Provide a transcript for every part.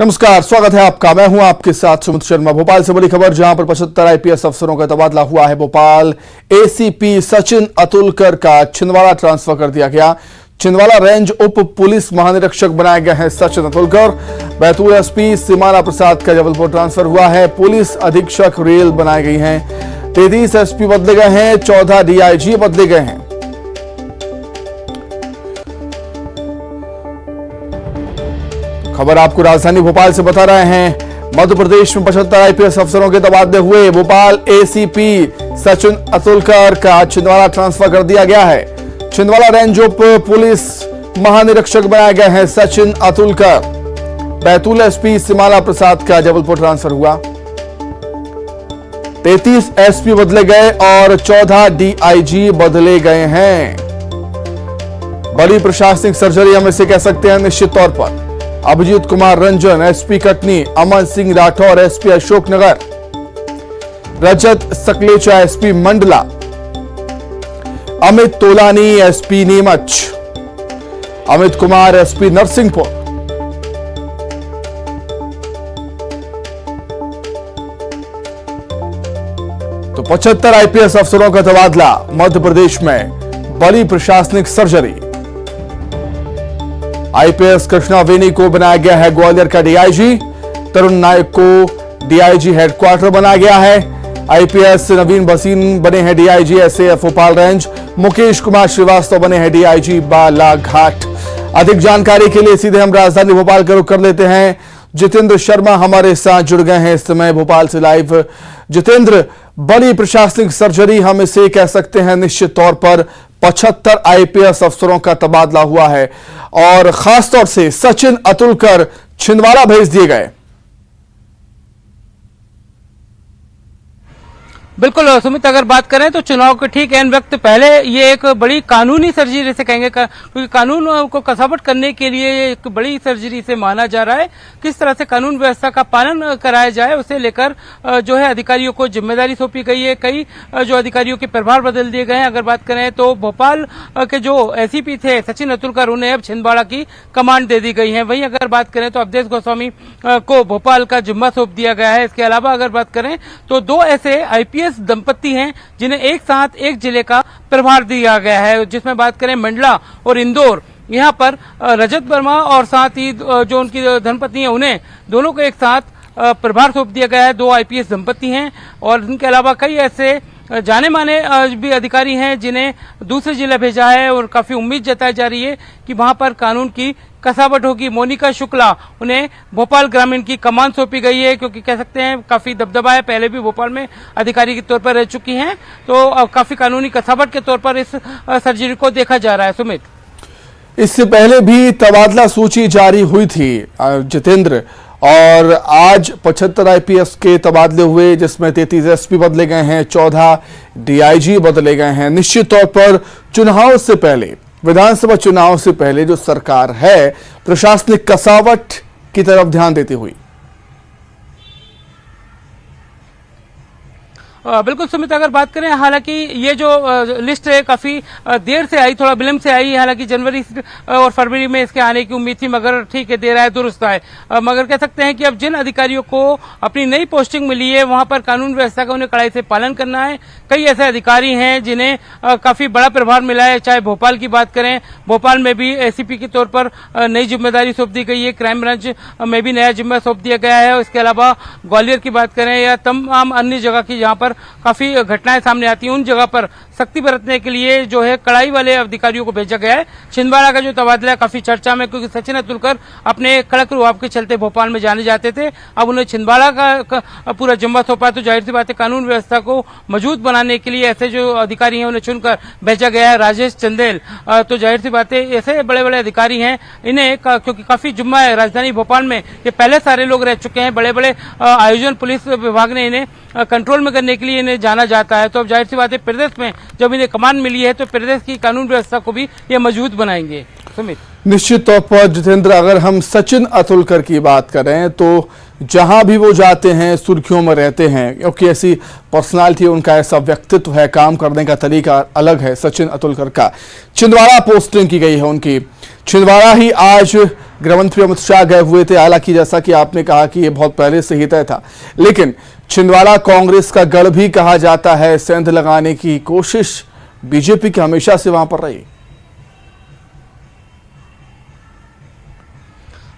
नमस्कार, स्वागत है आपका। मैं हूं आपके साथ सुमित शर्मा। भोपाल से बड़ी खबर, जहां पर 75 आईपीएस अफसरों का तबादला हुआ है। भोपाल एसीपी सचिन अतुलकर का छिंदवाड़ा ट्रांसफर कर दिया गया। छिंदवाड़ा रेंज उप पुलिस महानिरीक्षक बनाए गए हैं सचिन अतुलकर। बैतूल एसपी सीमाना प्रसाद का जबलपुर ट्रांसफर हुआ है। पुलिस अधीक्षक रेल बनाई गई हैं। 33 एसपी बदले गए हैं। 14 डीआईजी बदले गए हैं। खबर आपको राजधानी भोपाल से बता रहे हैं। मध्य प्रदेश में 75 आईपीएस अफसरों के तबादले हुए। भोपाल एसीपी सचिन अतुलकर का छिंदवाड़ा ट्रांसफर कर दिया गया है। छिंदवाड़ा रेंज उप पुलिस महानिरीक्षक बनाए गए हैं सचिन अतुलकर। बैतूल एसपी सीमाना प्रसाद का जबलपुर ट्रांसफर हुआ। 33 एसपी बदले गए और 14 डीआईजी बदले गए हैं। बड़ी प्रशासनिक सर्जरी हम इसे कह सकते हैं निश्चित तौर पर। Abhijit Kumar Ranjan SP Katni, Aman Singh Rathore SP Ashoknagar, Rajat Sakalecha SP Mandla, Amit Tolani SP Neemuch, Amit Kumar SP Narsinghpur. तो 75 आईपीएस अफसरों का तबादला मध्य प्रदेश में। बड़ी प्रशासनिक सर्जरी। आईपीएस कृष्णा वेनी को बनाया गया है ग्वालियर का डीआईजी। तरुण नायक को डीआईजी हेडक्वार्टर बनाया गया है। आईपीएस नवीन भसीन बने हैं DIG SAF Bhopal range. Mukesh Kumar Srivastava बने हैं डीआईजी बालाघाट। अधिक जानकारी के लिए सीधे हम राजधानी भोपाल का रुख कर लेते हैं। जितेंद्र शर्मा हमारे साथ जुड़ गए हैं इस समय भोपाल से लाइव। जितेंद्र, बड़ी प्रशासनिक सर्जरी हम इसे कह सकते हैं निश्चित तौर पर। 75 आईपीएस अफसरों का तबादला हुआ है और खासतौर से सचिन अतुलकर छिंदवाड़ा भेज दिए गए। बिल्कुल सुमित, अगर बात करें तो चुनाव के ठीक एन वक्त पहले ये एक बड़ी कानूनी सर्जरी जैसे कहेंगे, क्योंकि कानून को कसावट करने के लिए एक बड़ी सर्जरी से माना जा रहा है। किस तरह से कानून व्यवस्था का पालन कराया जाए उसे लेकर जो है अधिकारियों को जिम्मेदारी सौंपी गई है। कई जो अधिकारियों के प्रभार बदल दिए गए हैं। अगर बात करें तो भोपाल के जो एसीपी थे सचिन अतुलकर, उन्हें अब छिंदवाड़ा की कमांड दे दी गई है। वहीं अगर बात करें तो अवधेश गोस्वामी को भोपाल का जिम्मा सौंप दिया गया है। इसके अलावा अगर बात करें तो 2 ऐसे आईपीएस दंपति हैं जिन्हें एक साथ एक जिले का प्रभार दिया गया है, जिसमें बात करें मंडला और इंदौर, यहाँ पर रजत वर्मा और साथ ही जो उनकी धर्मपत्नी है उन्हें दोनों को एक साथ प्रभार सौंप दिया गया है। 2 आईपीएस दंपति हैं और इनके अलावा कई ऐसे जाने माने भी अधिकारी हैं जिन्हें दूसरे जिले भेजा है और काफी उम्मीद जताई जा रही है कि वहां पर कानून की कसावट होगी। मोनिका शुक्ला, उन्हें भोपाल ग्रामीण की कमान सौंपी गई है, क्योंकि कह सकते हैं काफी दबदबा है। पहले भी भोपाल में अधिकारी के तौर पर रह चुकी हैं, तो काफी कानूनी कसावट के तौर पर इस सर्जरी को देखा जा रहा है। सुमित, इससे पहले भी तबादला सूची जारी हुई थी जितेंद्र, और आज 75 आईपीएस के तबादले हुए, जिसमें 33 एसपी बदले गए हैं, 14 डीआईजी बदले गए हैं। निश्चित तौर पर चुनाव से पहले, विधानसभा चुनाव से पहले जो सरकार है प्रशासनिक कसावट की तरफ ध्यान देती हुई। बिल्कुल सुमित, अगर बात करें, हालांकि ये जो लिस्ट है काफी देर से आई, थोड़ा विलंब से आई। हालांकि जनवरी और फरवरी में इसके आने की उम्मीद थी, मगर ठीक है, दे रहा है दुरुस्त है। मगर कह सकते हैं कि अब जिन अधिकारियों को अपनी नई पोस्टिंग मिली है वहां पर कानून व्यवस्था का उन्हें कड़ाई से पालन करना है। कई ऐसे अधिकारी हैं जिन्हें काफी बड़ा प्रभार मिला है। चाहे भोपाल की बात करें, भोपाल में भी एसीपी के तौर पर नई जिम्मेदारी सौंप दी गई है। क्राइम ब्रांच में भी नया जिम्मा सौंप दिया गया है। इसके अलावा ग्वालियर की बात करें या तमाम अन्य जगह की जहां पर काफी घटनाएं सामने आती हैं, उन जगह पर सख्ती बरतने के लिए जो है कड़ाई वाले अधिकारियों को भेजा गया है। छिंदवाड़ा का जो तबादला काफी चर्चा में, क्योंकि सचिन अतुलकर अपने कड़क रुआब के चलते भोपाल में जाने जाते थे। अब उन्हें छिंदवाड़ा का पूरा जिम्मा सौंपा, तो जाहिर सी बात है कानून व्यवस्था को मजबूत बनाने के लिए ऐसे जो अधिकारी हैं उन्हें चुनकर भेजा गया है। राजेश चंदेल, तो जाहिर सी बात है ऐसे बड़े बड़े अधिकारी हैं, इन्हें क्योंकि काफी जिम्मा है राजधानी भोपाल में, ये पहले सारे लोग रह चुके हैं। बड़े बड़े आयोजन पुलिस विभाग ने इन्हें कंट्रोल में करने के लिए इन्हें जाना जाता है। तो अब जाहिर सी बात है प्रदेश में जब इन्हें कमान मिली है तो प्रदेश की कानून व्यवस्था को भी ये मजबूत बनाएंगे। सुमित, निश्चित तौर पर जितेंद्र, अगर हम सचिन अतुलकर की बात करें तो जहां भी वो जाते हैं सुर्खियों में रहते हैं, क्योंकि ऐसी पर्सनालिटी, उनका ऐसा व्यक्तित्व है, काम करने का तरीका अलग है सचिन अतुलकर का। छिंदवाड़ा पोस्टिंग की गई है उनकी। छिंदवाड़ा ही आज गृहमंत्री अमित शाह गए हुए थे। हालांकि जैसा कि आपने कहा कि ये बहुत पहले से ही तय था, लेकिन छिंदवाड़ा कांग्रेस का गढ़ भी कहा जाता है। सेंध लगाने की कोशिश बीजेपी की हमेशा से वहां पर रही।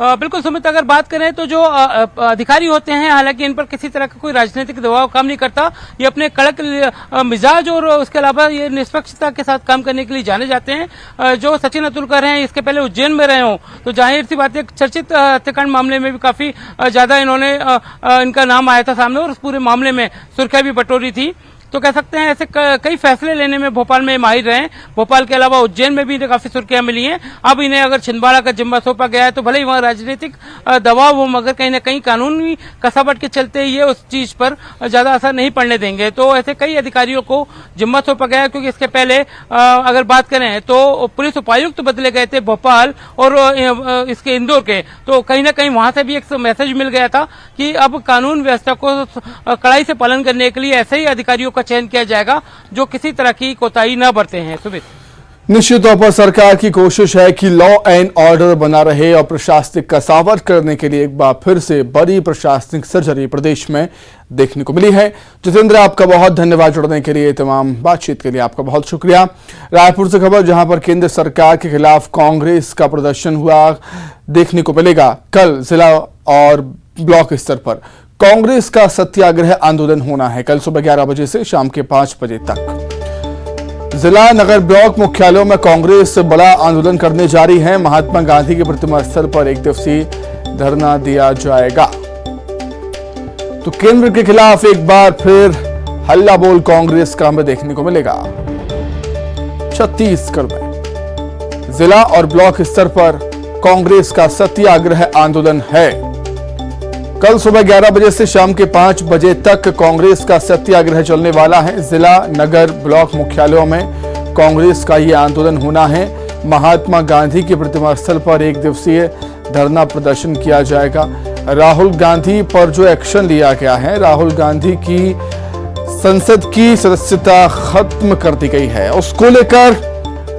बिल्कुल सुमित, अगर बात करें तो जो अधिकारी होते हैं, हालांकि इन पर किसी तरह का कोई राजनीतिक दबाव काम नहीं करता। ये अपने कड़क मिजाज और उसके अलावा ये निष्पक्षता के साथ काम करने के लिए जाने जाते हैं। जो सचिन अतुलकर हैं, इसके पहले उज्जैन में रहे हों तो जाहिर सी बात है चर्चित हत्याकांड मामले में भी काफी ज्यादा इनका नाम आया था सामने और उस पूरे मामले में सुर्खियां भी बटोरी थी। तो कह सकते हैं ऐसे कई फैसले लेने में भोपाल में माहिर रहे। भोपाल के अलावा उज्जैन में भी इन्हें काफी सुर्खियां मिली हैं। अब इन्हें अगर छिंदवाड़ा का जिम्मा सौंपा गया है तो भले ही वहां राजनीतिक दबाव हो, मगर कहीं ना कहीं कानूनी कसावट के चलते ये उस चीज पर ज्यादा असर नहीं पड़ने देंगे। तो ऐसे कई अधिकारियों को जिम्मा सौंपा गया है, क्योंकि इसके पहले अगर बात करें तो पुलिस उपायुक्त बदले गए थे भोपाल और इसके इंदौर के। तो कहीं ना कहीं वहां से भी एक मैसेज मिल गया था कि अब कानून व्यवस्था को कड़ाई से पालन करने के लिए ऐसे ही अधिकारियों का चयन किया जाएगा जो किसी तरह की कोताही न बरते हैं। सुमित, निश्चित तौर पर सरकार की कोशिश है कि लॉ एंड ऑर्डर बना रहे और प्रशासनिक कसावट करने के लिए एक बार फिर से बड़ी प्रशासनिक सर्जरी प्रदेश में देखने को मिली है। जितेंद्र, आपका बहुत धन्यवाद जुड़ने के लिए, तमाम बातचीत के लिए आपका बहुत शुक्रिया। रायपुर से खबर, जहां पर केंद्र सरकार के खिलाफ कांग्रेस का प्रदर्शन हुआ देखने को मिलेगा। कल जिला और ब्लॉक स्तर पर कांग्रेस का सत्याग्रह आंदोलन होना है। कल सुबह 11 बजे से शाम के 5 बजे तक जिला नगर ब्लॉक मुख्यालयों में कांग्रेस बड़ा आंदोलन करने जा रही है। महात्मा गांधी के प्रतिमा स्थल पर 1 दिवसीय धरना दिया जाएगा। तो केंद्र के खिलाफ एक बार फिर हल्ला बोल कांग्रेस का हमें देखने को मिलेगा। छत्तीसगढ़ में जिला और ब्लॉक स्तर पर कांग्रेस का सत्याग्रह आंदोलन है। कल सुबह 11 बजे से शाम के 5 बजे तक कांग्रेस का सत्याग्रह चलने वाला है। जिला नगर ब्लॉक मुख्यालयों में कांग्रेस का ये आंदोलन होना है। महात्मा गांधी की प्रतिमा स्थल पर 1 दिवसीय धरना प्रदर्शन किया जाएगा। राहुल गांधी पर जो एक्शन लिया गया है, राहुल गांधी की संसद की सदस्यता खत्म कर दी गई है, उसको लेकर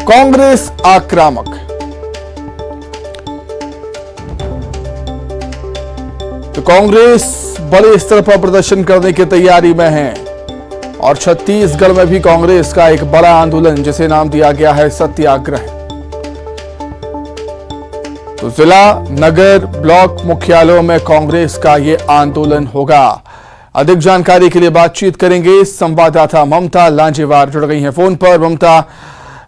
कांग्रेस आक्रामक। तो कांग्रेस बड़े स्तर पर प्रदर्शन करने की तैयारी में है और छत्तीसगढ़ में भी कांग्रेस का एक बड़ा आंदोलन, जिसे नाम दिया गया है सत्याग्रह। तो जिला नगर ब्लॉक मुख्यालयों में कांग्रेस का ये आंदोलन होगा। अधिक जानकारी के लिए बातचीत करेंगे संवाददाता ममता लांजेवार, जुड़ गई हैं फोन पर। ममता,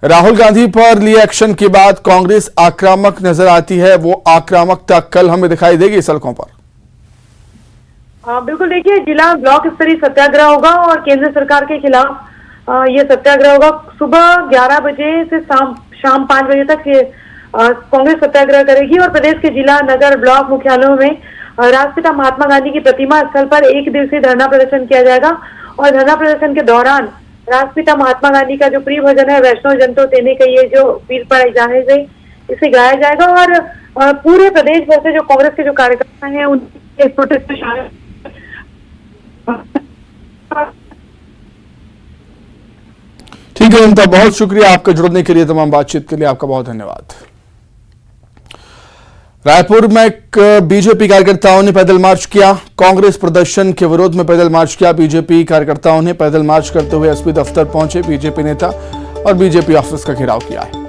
राहुल गांधी पर लिए एक्शन के बाद कांग्रेस आक्रामक नजर आती है, वो आक्रामकता कल हमें दिखाई देगी सड़कों पर? बिल्कुल, देखिए जिला ब्लॉक स्तरीय सत्याग्रह होगा और केंद्र सरकार के खिलाफ ये सत्याग्रह होगा। सुबह 11 बजे से शाम 5 बजे तक ये कांग्रेस सत्याग्रह करेगी और प्रदेश के जिला नगर ब्लॉक मुख्यालयों में राष्ट्रपिता महात्मा गांधी की प्रतिमा स्थल पर 1 दिवसीय धरना प्रदर्शन किया जाएगा। और धरना प्रदर्शन के दौरान राष्ट्रपिता महात्मा गांधी का जो प्रिय भजन है वैष्णव जन तो तेने का, ये जो वीर पढ़ाई जाने से इसे गाया जाएगा। और पूरे प्रदेश भर से जो कांग्रेस के जो कार्यकर्ता हैं उनके प्रोटेस्ट में शामिल। ठीक है ममता, बहुत शुक्रिया आपके जुड़ने के लिए, तमाम बातचीत के लिए आपका बहुत धन्यवाद। रायपुर में बीजेपी कार्यकर्ताओं ने पैदल मार्च किया। कांग्रेस प्रदर्शन के विरोध में पैदल मार्च किया। बीजेपी कार्यकर्ताओं ने पैदल मार्च करते हुए एसपी दफ्तर पहुंचे। बीजेपी नेता और बीजेपी ऑफिस का घेराव किया है।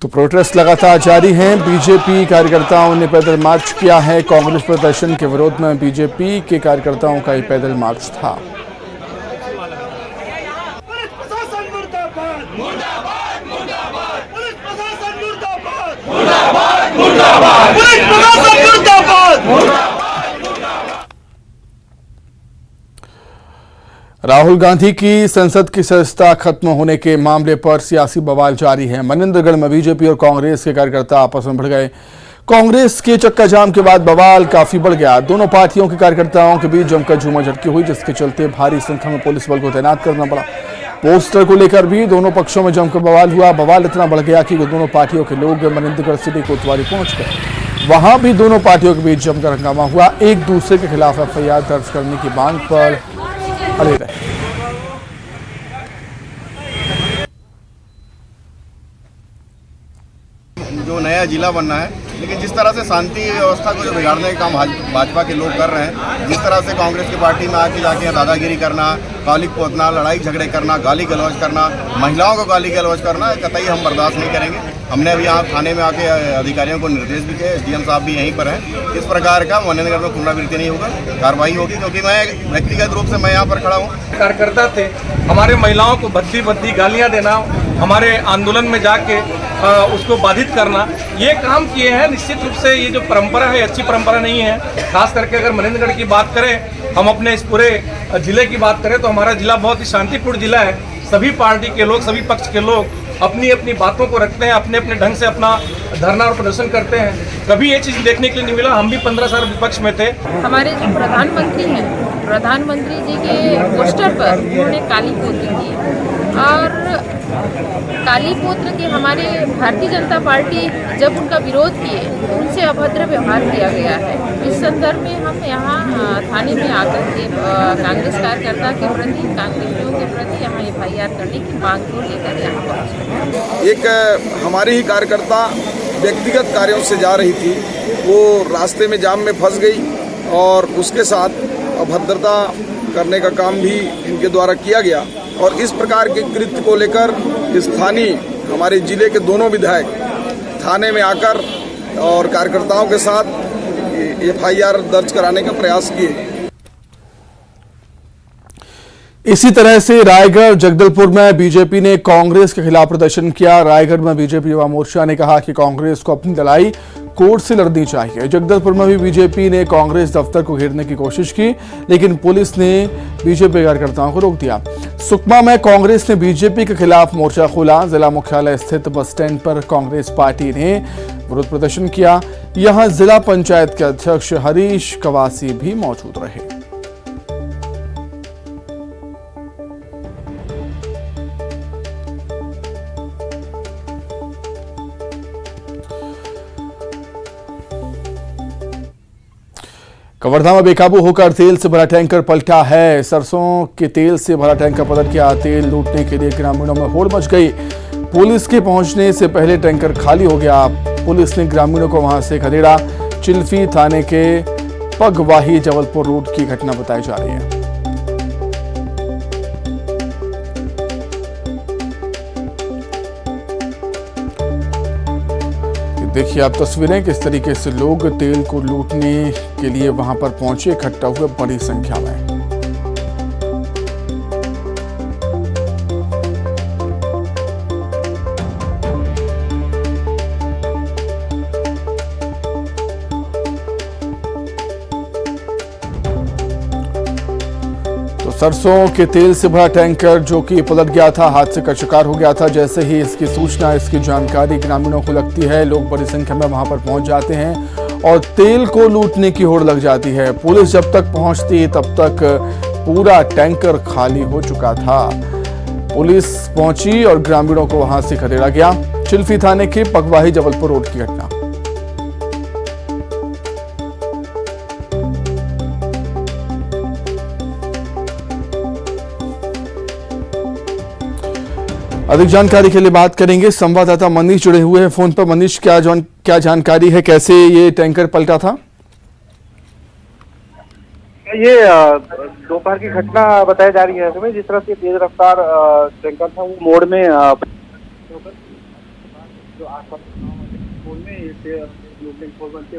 तो प्रोटेस्ट लगातार जारी हैं। बीजेपी कार्यकर्ताओं ने पैदल मार्च किया है। कांग्रेस प्रदर्शन के विरोध में बीजेपी के कार्यकर्ताओं का ये पैदल मार्च था। राहुल गांधी की संसद की सदस्यता खत्म होने के मामले पर सियासी बवाल जारी है। मनेंद्रगढ़ में बीजेपी और कांग्रेस के कार्यकर्ता आपस में भिड़ गए। कांग्रेस के चक्का जाम के बाद बवाल काफी बढ़ गया। दोनों पार्टियों के कार्यकर्ताओं के बीच जमकर झूमाझटकी हुई, जिसके चलते भारी संख्या में पुलिस बल को तैनात करना पड़ा। पोस्टर को लेकर भी दोनों पक्षों में जमकर बवाल हुआ। बवाल इतना बढ़ गया कि दोनों पार्टियों के लोग मनेंद्रगढ़ सिटी कोतवाली पहुंच गए। वहां भी दोनों पार्टियों के बीच जमकर हंगामा हुआ। एक दूसरे के खिलाफ एफआईआर दर्ज करने की मांग पर अड़े रहे। जो नया जिला बनना है, लेकिन जिस तरह से शांति व्यवस्था को जो बिगाड़ने का काम भाजपा के लोग कर रहे हैं, जिस तरह से कांग्रेस की पार्टी में आके जाके दादागिरी करना, गाली पोतना, लड़ाई झगड़े करना, गाली गलौज करना, महिलाओं को गाली गलौज करना, कतई हम बर्दाश्त नहीं करेंगे। हमने अभी यहाँ थाने में आके अधिकारियों को निर्देश भी दिए, एसडीएम साहब भी यहीं पर हैं। इस प्रकार का मनेनगर में पुनरावृत्ति नहीं होगा, कार्रवाई होगी, क्योंकि मैं व्यक्तिगत रूप से मैं यहाँ पर खड़ा हूँ। कार्यकर्ता थे, हमारे महिलाओं को भद्दी गालियाँ देना, हमारे आंदोलन में जाके उसको बाधित करना, ये काम किए हैं। निश्चित रूप से ये जो परंपरा है अच्छी परंपरा नहीं है। खास करके अगर मनेंद्रगढ़ की बात करें, हम अपने इस पूरे जिले की बात करें तो हमारा जिला बहुत ही शांतिपूर्ण जिला है। सभी पार्टी के लोग, सभी पक्ष के लोग अपनी अपनी बातों को रखते हैं, अपने अपने ढंग से अपना धरना और प्रदर्शन करते हैं। कभी ये चीज़ देखने के लिए नहीं मिला। हम भी 15 साल विपक्ष में थे। हमारे जो प्रधानमंत्री हैं, प्रधानमंत्री जी के पोस्टर पर उन्होंने काली पोत्र की, और काली पोत्र के हमारे भारतीय जनता पार्टी जब उनका विरोध किए तो उनसे अभद्र व्यवहार किया गया है। इस संदर्भ में हम यहाँ थाने में आकर के कांग्रेस कार्यकर्ता के प्रति, कांग्रेसियों के प्रति यहाँ FIR करने की मांग को लेकर यहाँ पहुँचे। एक हमारी ही कार्यकर्ता व्यक्तिगत कार्यों से जा रही थी, वो रास्ते में जाम में फंस गई और उसके साथ अभद्रता करने का काम भी इनके द्वारा किया गया। और इस प्रकार के कृत्य को लेकर स्थानीय हमारे जिले के दोनों विधायक थाने में आकर और कार्यकर्ताओं के साथ FIR दर्ज कराने का प्रयास किए। इसी तरह से रायगढ़ जगदलपुर में बीजेपी ने कांग्रेस के खिलाफ प्रदर्शन किया। रायगढ़ में बीजेपी युवा मोर्चा ने कहा कि कांग्रेस को अपनी लड़ाई कोर्ट से लड़नी चाहिए। जगदलपुर में भी बीजेपी ने कांग्रेस दफ्तर को घेरने की कोशिश की, लेकिन पुलिस ने बीजेपी कार्यकर्ताओं को रोक दिया। सुकमा में कांग्रेस ने बीजेपी के खिलाफ मोर्चा खोला। जिला मुख्यालय स्थित बस स्टैंड पर कांग्रेस पार्टी ने विरोध प्रदर्शन किया। यहां जिला पंचायत के अध्यक्ष हरीश कवासी भी मौजूद रहे। कवर्धा में बेकाबू होकर तेल से भरा टैंकर पलटा है। सरसों के तेल से भरा टैंकर पलट गया। तेल लूटने के लिए ग्रामीणों में होड़ मच गई। पुलिस के पहुंचने से पहले टैंकर खाली हो गया। पुलिस ने ग्रामीणों को वहां से खदेड़ा। चिल्फी थाने के पगवाही जबलपुर रूट की घटना बताई जा रही है। देखिए आप तस्वीरें, किस तरीके से लोग तेल को लूटने के लिए वहां पर पहुंचे, इकट्ठा हुए बड़ी संख्या में। सरसों के तेल से भरा टैंकर जो कि पलट गया था, हादसे का शिकार हो गया था। जैसे ही इसकी सूचना, इसकी जानकारी ग्रामीणों को लगती है, लोग बड़ी संख्या में वहां पर पहुंच जाते हैं और तेल को लूटने की होड़ लग जाती है। पुलिस जब तक पहुंचती तब तक पूरा टैंकर खाली हो चुका था। पुलिस पहुंची और ग्रामीणों को वहां से खदेड़ा गया। चिल्फी थाने के पगवाही जबलपुर रोड की घटना। अधिक जानकारी के लिए बात करेंगे, संवाददाता मनीष जुड़े हुए हैं फोन पर। मनीष, क्या जानकारी है, कैसे ये टैंकर पलटा था? ये दोपहर की घटना बताई जा रही है हमें। जिस तरह से तेज रफ्तार टैंकर था वो मोड़ में जो आसपास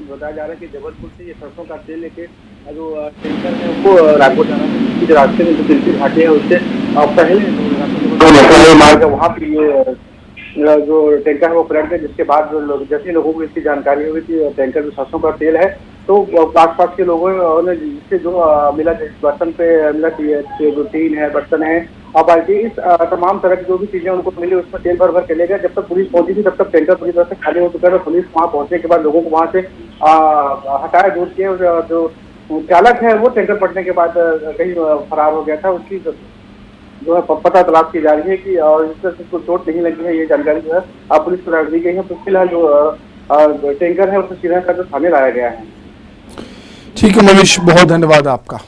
बताया जा रहा है कि जबलपुर से ये सरसों का तेल लेके जो टैंकर है वो रायपुर जाना है। रास्ते में जो तिलसी घाटी है उससे पहले मार्ग वहाँ पे ये जो टैंकर है वो पलट गया। जिसके बाद जैसे लोगों को इसकी जानकारी हुई कि टैंकर में सरसों का तेल है, तो आसपास के लोगों ने जिससे जो मिला, बर्तन पे मिला, जो टीन है, बर्तन है और बाल्टी, इस तमाम तरह की जो भी चीजें उनको मिली उसमें तेल भर भर के ले गए। जब तक पुलिस पहुंची थी तब तक टैंकर पूरी तरह से खाली हो चुका था। पुलिस वहाँ पहुंचने के बाद लोगों को वहाँ से हटाया दूर किए। जो चालक है वो टैंकर पलटने के बाद कहीं फरार हो गया था। उसकी जो है पता तलाश की जा रही है कि और इस तरह से कोई चोट नहीं लगी है, ये जानकारी जो है पुलिस को दी गई है। तो फिलहाल जो टैंकर है उसे सीधा कर थाने लाया गया है। ठीक है मनीष, बहुत धन्यवाद आपका।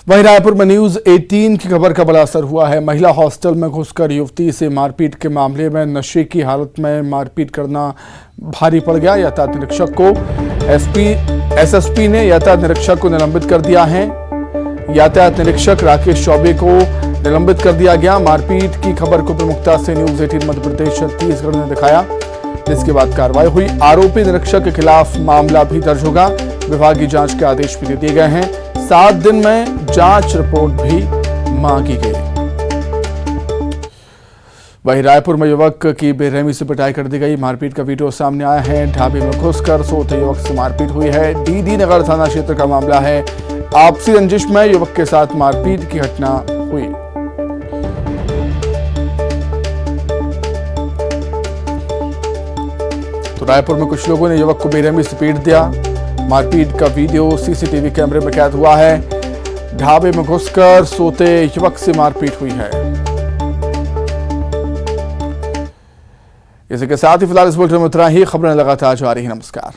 वहीं रायपुर में न्यूज 18 की खबर का बड़ा असर हुआ है। महिला हॉस्टल में घुसकर युवती से मारपीट के मामले में नशे की हालत में मारपीट करना भारी पड़ गया। यातायात निरीक्षक को एसएसपी ने यातायात निरीक्षक को निलंबित कर दिया है। यातायात निरीक्षक राकेश चौबे को निलंबित कर दिया गया। मारपीट की खबर को प्रमुखता से न्यूज 18 मध्य प्रदेश छत्तीसगढ़ ने दिखाया, जिसके बाद कार्रवाई हुई। आरोपी निरीक्षक के खिलाफ मामला भी दर्ज होगा। विभागीय जांच के आदेश भी दे दिए गए हैं। 7 दिन में जांच रिपोर्ट भी मांगी गई। वहीं रायपुर में युवक की बेरहमी से पिटाई कर दी गई। मारपीट का वीडियो सामने आया है। ढाबे में घुसकर सोते युवक से मारपीट हुई है। डीडी नगर थाना क्षेत्र का मामला है। आपसी रंजिश में युवक के साथ मारपीट की घटना हुई। तो रायपुर में कुछ लोगों ने युवक को बेरहमी से पीट दिया। मारपीट का वीडियो सीसीटीवी कैमरे में कैद हुआ है। ढाबे में घुसकर सोते युवक से मारपीट हुई है। इसी के साथ ही फिलहाल इस बुलेटिन में इतना ही। खबरें लगातार जारी है। नमस्कार।